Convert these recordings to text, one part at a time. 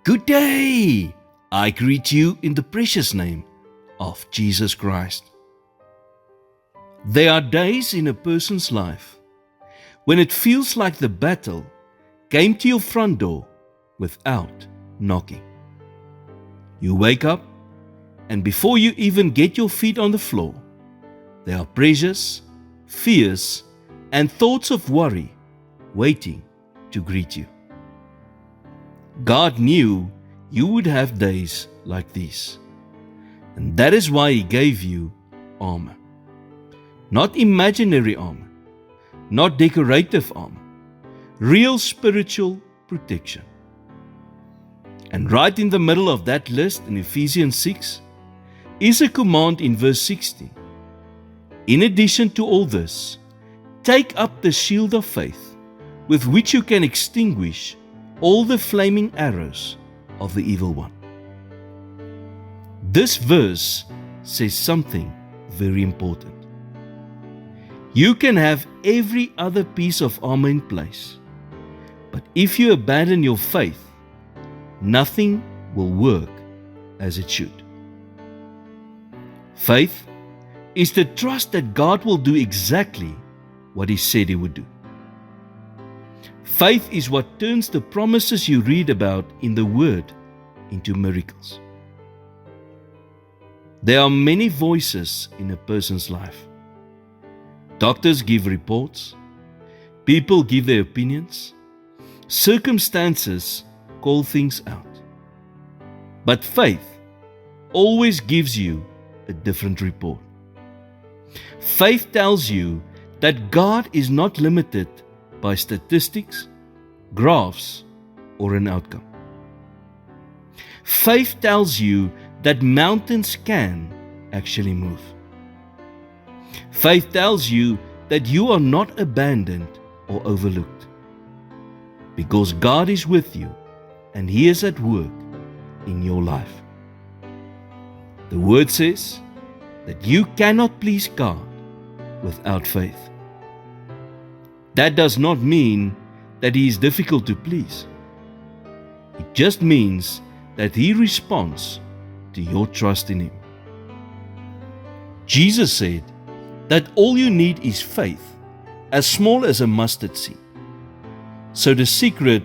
Good day! I greet you in the precious name of Jesus Christ. There are days in a person's life when it feels like the battle came to your front door without knocking. You wake up, and before you even get your feet on the floor, there are pressures, fears, and thoughts of worry waiting to greet you. God knew you would have days like these, and that is why He gave you armor. Not imaginary armor, not decorative armor, real spiritual protection. And right in the middle of that list in Ephesians 6 is a command in verse 16. In addition to all this, take up the shield of faith with which you can extinguish all the flaming arrows of the evil one. This verse says something very important. You can have every other piece of armor in place, but if you abandon your faith, nothing will work as it should. Faith is the trust that God will do exactly what He said He would do. Faith is what turns the promises you read about in the Word into miracles. There are many voices in a person's life. Doctors give reports, people give their opinions, circumstances call things out. But faith always gives you a different report. Faith tells you that God is not limited by statistics, graphs, or an outcome. Faith tells you that mountains can actually move. Faith tells you that you are not abandoned or overlooked, because God is with you and He is at work in your life. The Word says that you cannot please God without faith. That does not mean that He is difficult to please. It just means that He responds to your trust in Him. Jesus said that all you need is faith, as small as a mustard seed. So the secret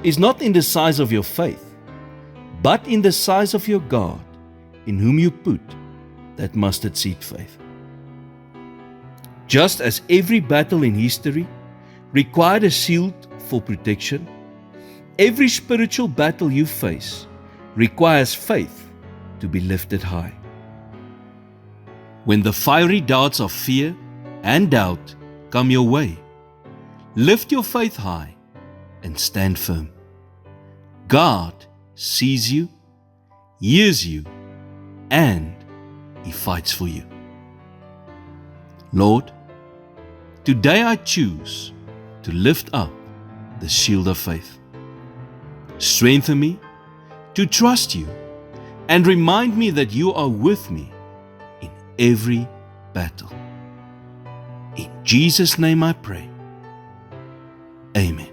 is not in the size of your faith, but in the size of your God, in whom you put that mustard seed faith. Just as every battle in history required a shield for protection, every spiritual battle you face requires faith to be lifted high. When the fiery darts of fear and doubt come your way, lift your faith high and stand firm. God sees you, hears you, and He fights for you. Lord, today I choose to lift up the shield of faith. Strengthen me to trust You and remind me that You are with me in every battle. In Jesus' name I pray. Amen.